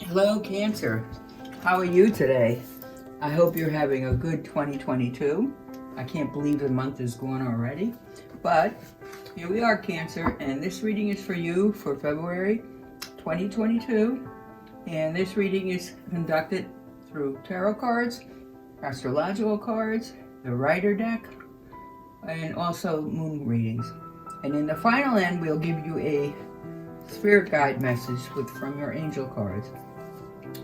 Hello, Cancer. How are you today? I hope you're having a good 2022. I can't believe the month is gone already, but here we are, Cancer, and this reading is for you for February 2022. And this reading is conducted through tarot cards, astrological cards, the Rider deck, and also moon readings. And in the final end, we'll give you a spirit guide message from your angel cards.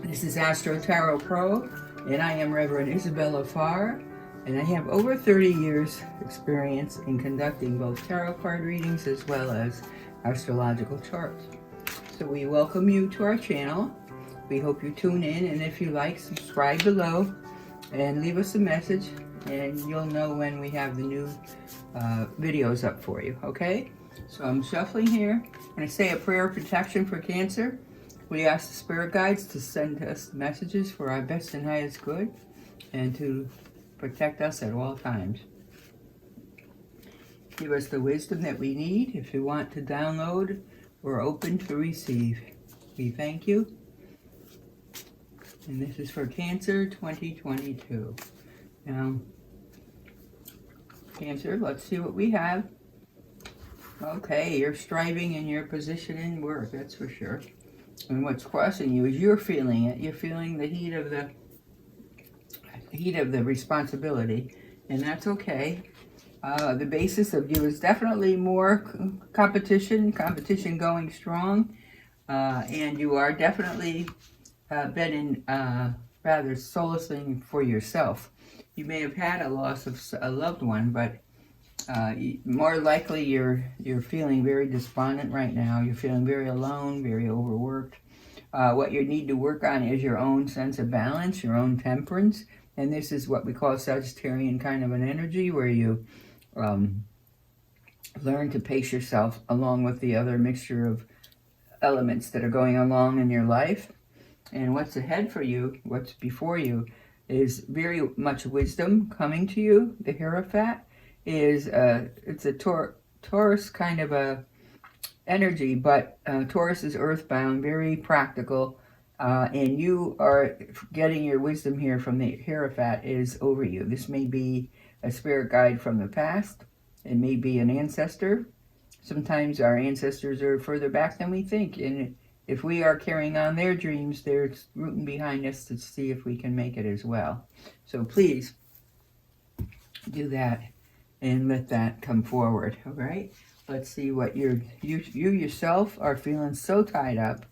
This is AstroTarot.pro, and I am Reverend Isabella Farr, and I have over 30 years experience in conducting both tarot card readings as well as astrological charts. So we welcome you to our channel. We hope you tune in, and if you like, subscribe below and leave us a message, and you'll know when we have the new videos up for you, okay? So I'm shuffling here. I'm going to say a prayer of protection for Cancer. We ask the spirit guides to send us messages for our best and highest good and to protect us at all times. Give us the wisdom that we need if you want to download or open to receive. We thank you. And this is for Cancer 2022. Now, Cancer, let's see what we have. Okay, you're striving in your position in work, that's for sure. And what's crossing you is you're feeling it. You're feeling the heat of the responsibility, and that's okay. The basis of you is definitely more competition going strong, and you are definitely been in rather solacing for yourself. You may have had a loss of a loved one, but more likely you're feeling very despondent right now. You're feeling very alone, very overworked. What you need to work on is your own sense of balance, your own temperance, and this is what we call Sagittarian kind of an energy, where you learn to pace yourself along with the other mixture of elements that are going along in your life. And what's ahead for you, what's before you, is very much wisdom coming to you. The Hierophant is it's a Taurus kind of a energy, but Taurus is earthbound, very practical, and you are getting your wisdom here from the Hierophant is over you. This may be a spirit guide from the past. It may be an ancestor. Sometimes our ancestors are further back than we think, and if we are carrying on their dreams, they're rooting behind us to see if we can make it as well. So please do that and let that come forward, all right? Let's see what you yourself are feeling so tied up.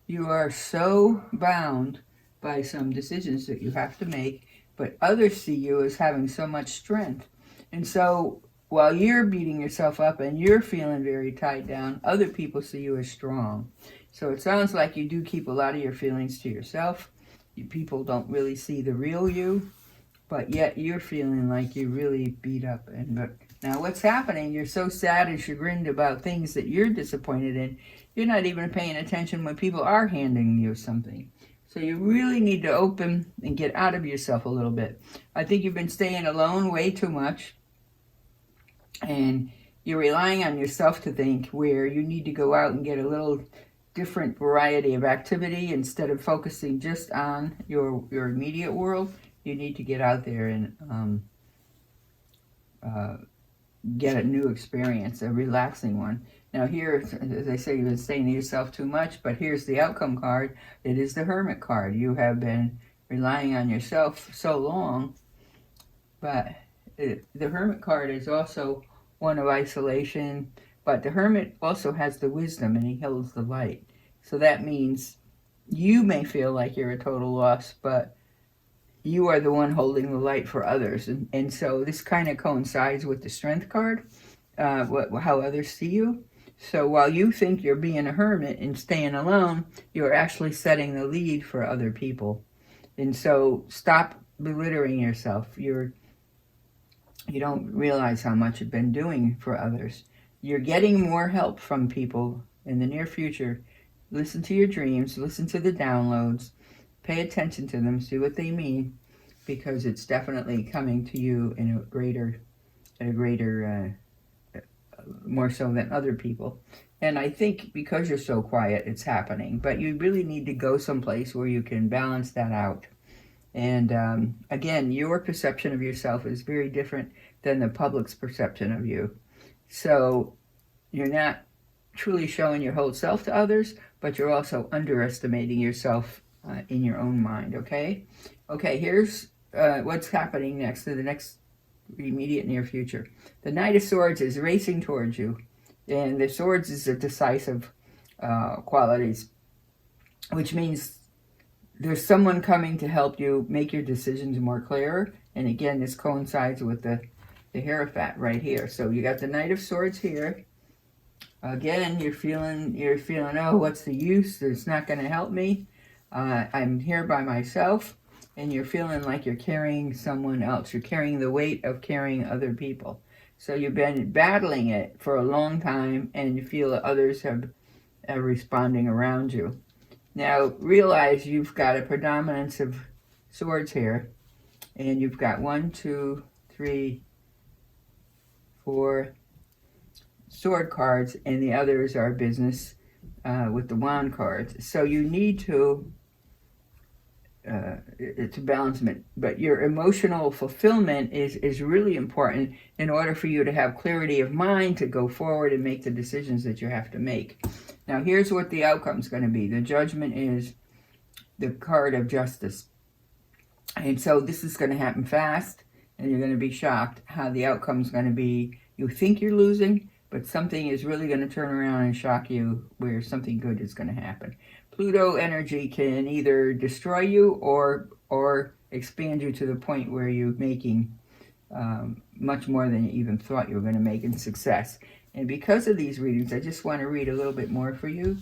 You are so bound by some decisions that you have to make, but others see you as having so much strength. And so while you're beating yourself up and you're feeling very tied down, other people see you as strong. So it sounds like you do keep a lot of your feelings to yourself. People don't really see the real you, but yet you're feeling like you really beat up. But now what's happening, you're so sad and chagrined about things that you're disappointed in, you're not even paying attention when people are handing you something. So you really need to open and get out of yourself a little bit. I think you've been staying alone way too much, and you're relying on yourself to think, where you need to go out and get a little different variety of activity instead of focusing just on your immediate world. You need to get out there and get a new experience, a relaxing one. Now here, as I say, you've been saying to yourself too much, but here's the outcome card. It is the Hermit card. You have been relying on yourself so long, but the Hermit card is also one of isolation, but the Hermit also has the wisdom, and he holds the light. So that means you may feel like you're a total loss, but you are the one holding the light for others. And so this kind of coincides with the Strength card, how others see you. So while you think you're being a hermit and staying alone, you're actually setting the lead for other people. And so stop belittling yourself. You don't realize how much you've been doing for others. You're getting more help from people in the near future. Listen to your dreams, listen to the downloads, pay attention to them, see what they mean, because it's definitely coming to you in a greater more so than other people. And I think because you're so quiet, it's happening. But you really need to go someplace where you can balance that out. And again, your perception of yourself is very different than the public's perception of you. So you're not truly showing your whole self to others, but you're also underestimating yourself in your own mind, okay? Okay, here's what's happening next, to the next immediate near future. The Knight of Swords is racing towards you, and the Swords is a decisive qualities, which means there's someone coming to help you make your decisions more clearer. And again, this coincides with the Hierophant right here. So you got the Knight of Swords here. Again, you're feeling, oh, what's the use? It's not going to help me. I'm here by myself. And you're feeling like you're carrying someone else. You're carrying the weight of carrying other people. So you've been battling it for a long time, and you feel that others are responding around you. Now, realize you've got a predominance of swords here. And you've got 1, 2, 3, 4 sword cards, and the others are business with the wand cards. So you need to it's a balancement, but your emotional fulfillment is really important in order for you to have clarity of mind to go forward and make the decisions that you have to make. Now, here's what the outcome's going to be. The Judgment is the card of justice. And so this is going to happen fast, and you're going to be shocked how the outcome's going to be. You think you're losing, but something is really going to turn around and shock you where something good is going to happen. Pluto energy can either destroy you or expand you to the point where you're making much more than you even thought you were going to make in success. And because of these readings, I just want to read a little bit more for you.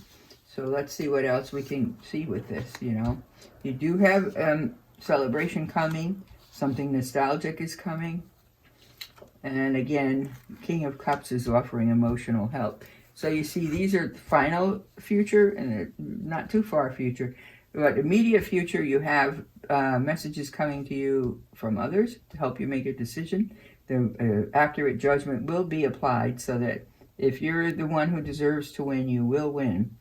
So let's see what else we can see with this, you know. You do have celebration coming. Something nostalgic is coming. And again, King of Cups is offering emotional help. So you see, these are final future and not too far future. But immediate future, you have messages coming to you from others to help you make a decision. The accurate judgment will be applied so that if you're the one who deserves to win, you will win.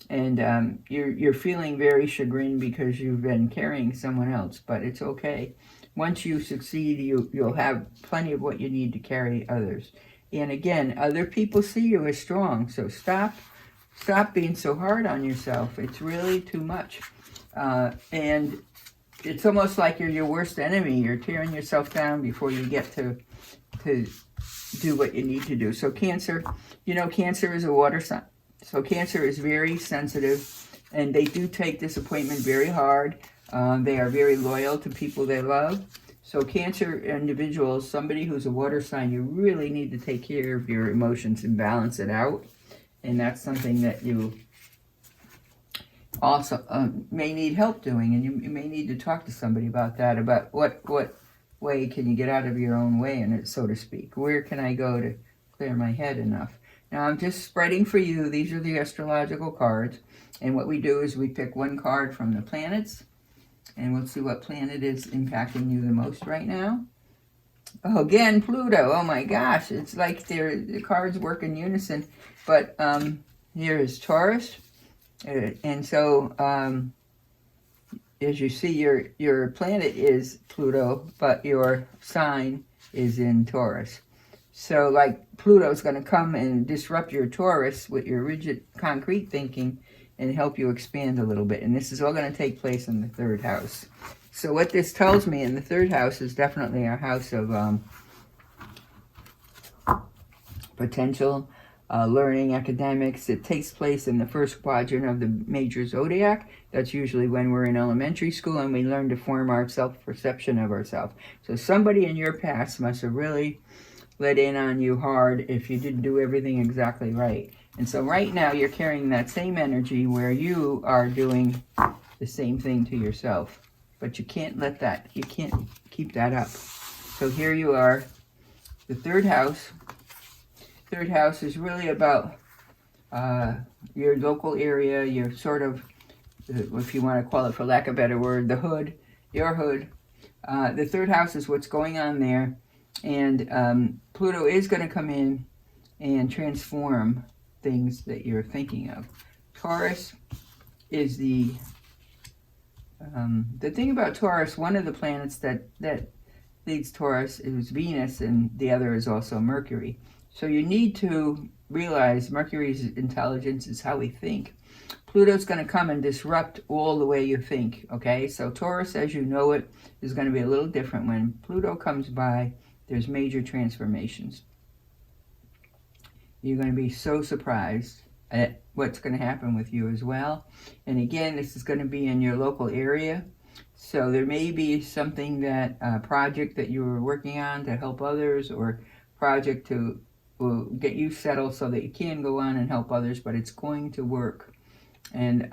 And you're feeling very chagrined because you've been carrying someone else, but it's okay. Once you succeed, you'll have plenty of what you need to carry others. And again, other people see you as strong, so stop being so hard on yourself. It's really too much. And it's almost like you're your worst enemy. You're tearing yourself down before you get to do what you need to do. So Cancer, you know, Cancer is a water sign. So Cancer is very sensitive, and they do take disappointment very hard. They are very loyal to people they love. So Cancer individuals, somebody who's a water sign, you really need to take care of your emotions and balance it out. And that's something that you also may need help doing. And you may need to talk to somebody about that, about what way can you get out of your own way, and so to speak. Where can I go to clear my head enough? Now, I'm just spreading for you. These are the astrological cards. And what we do is we pick one card from the planets, and we'll see what planet is impacting you the most right now. Oh, again, Pluto. Oh my gosh. It's like the cards work in unison. But here is Taurus. And so, as you see, your planet is Pluto, but your sign is in Taurus. So, like, Pluto's going to come and disrupt your Taurus with your rigid, concrete thinking and help you expand a little bit. And this is all going to take place in the 3rd house. So what this tells me in the 3rd house is definitely our house of potential, learning, academics. It takes place in the 1st quadrant of the major zodiac. That's usually when we're in elementary school and we learn to form our self-perception of ourselves. So somebody in your past must have really let in on you hard if you didn't do everything exactly right. And so right now you're carrying that same energy where you are doing the same thing to yourself. But you can't let that, you can't keep that up. So here you are, the 3rd house. 3rd house is really about your local area, your sort of, if you want to call it for lack of a better word, the hood, your hood. The 3rd house is what's going on there. And Pluto is going to come in and transform things that you're thinking of. Taurus is the thing about Taurus, one of the planets that leads Taurus is Venus, and the other is also Mercury. So you need to realize Mercury's intelligence is how we think. Pluto's going to come and disrupt all the way you think, okay? So Taurus, as you know it, is going to be a little different. When Pluto comes by, there's major transformations. You're going to be so surprised at what's going to happen with you as well. And again, this is going to be in your local area. So there may be something that, project that you were working on to help others, or project to get you settled so that you can go on and help others, but it's going to work. And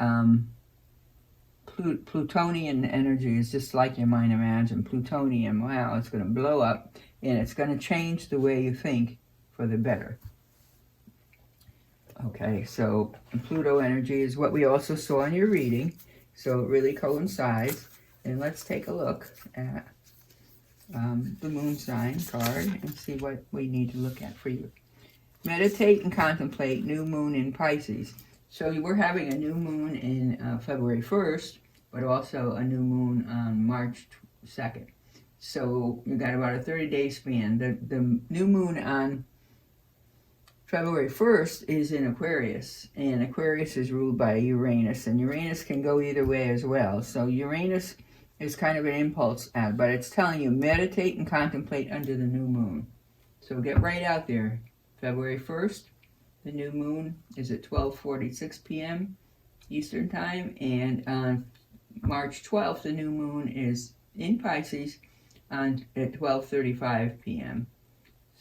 Plutonian energy is just like you might imagine. Plutonium, wow, it's going to blow up, and it's going to change the way you think for the better. Okay, so Pluto energy is what we also saw in your reading, so it really coincides. And let's take a look at the moon sign card and see what we need to look at for you. Meditate and contemplate new moon in Pisces. So we're having a new moon in February 1st, but also a new moon on March 2nd. So you got about a 30-day span. The new moon on February 1st is in Aquarius, and Aquarius is ruled by Uranus, and Uranus can go either way as well. So Uranus is kind of an impulse ad, but it's telling you meditate and contemplate under the new moon. So get right out there. February 1st, the new moon is at 12:46 p.m. Eastern Time, and on March 12th, the new moon is in Pisces at 12:35 p.m.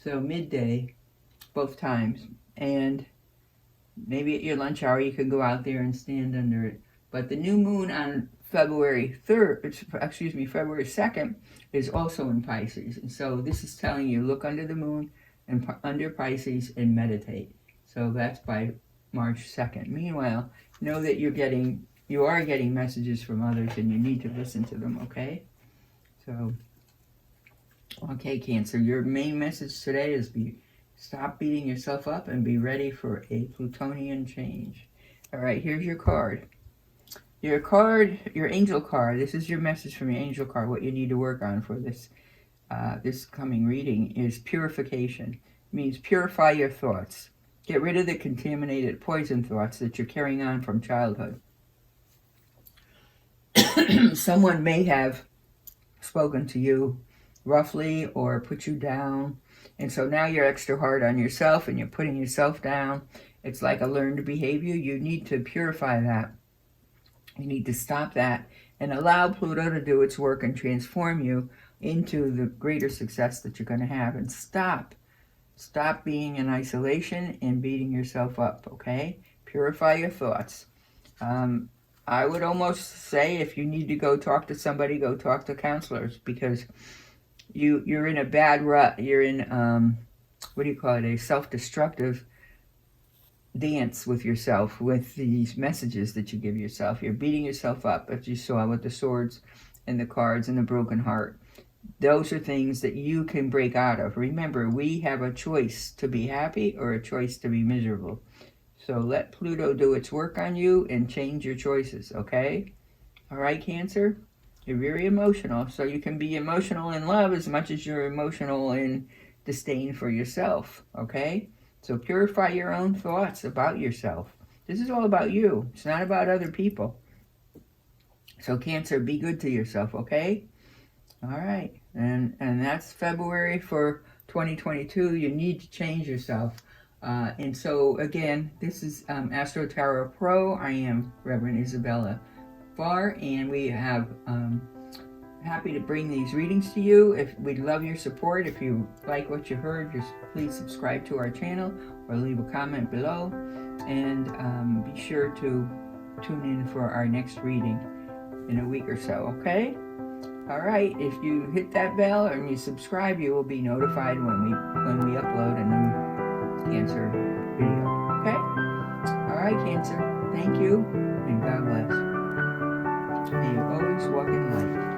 So midday, both times. And maybe at your lunch hour you could go out there and stand under it. But the new moon on February 2nd is also in Pisces. And so this is telling you, look under the moon and under Pisces and meditate. So that's by March 2nd. Meanwhile, know that you are getting messages from others, and you need to listen to them, okay? So, okay, Cancer, your main message today is stop beating yourself up and be ready for a Plutonian change. All right, here's your card. Your angel card. This is your message from your angel card. What you need to work on for this coming reading is purification. It means purify your thoughts. Get rid of the contaminated poison thoughts that you're carrying on from childhood. Someone may have spoken to you roughly or put you down, and so now you're extra hard on yourself and you're putting yourself down. It's like a learned behavior. You need to purify that. You need to stop that and allow Pluto to do its work and transform you into the greater success that you're going to have. And stop being in isolation and beating yourself up, okay? Purify your thoughts. I would almost say if you need to go talk to somebody, go talk to counselors, because you're in a bad rut. You're in, a self-destructive dance with yourself, with these messages that you give yourself. You're beating yourself up, as you saw with the swords and the cards and the broken heart. Those are things that you can break out of. Remember, we have a choice to be happy or a choice to be miserable. So let Pluto do its work on you and change your choices, okay? All right, Cancer? You're very emotional, so you can be emotional in love as much as you're emotional in disdain for yourself, okay? So purify your own thoughts about yourself. This is all about you. It's not about other people. So Cancer, be good to yourself, okay? All right. And that's February for 2022. You need to change yourself. And so, again, this is AstroTarot.pro. I am Reverend Isabella Farr, and we have happy to bring these readings to you. We'd love your support. If you like what you heard, just please subscribe to our channel or leave a comment below, and be sure to tune in for our next reading in a week or so, okay? All right, if you hit that bell and you subscribe, you will be notified when we upload a new Cancer video, okay? All right, Cancer, thank you, and God bless. May you always walk in light.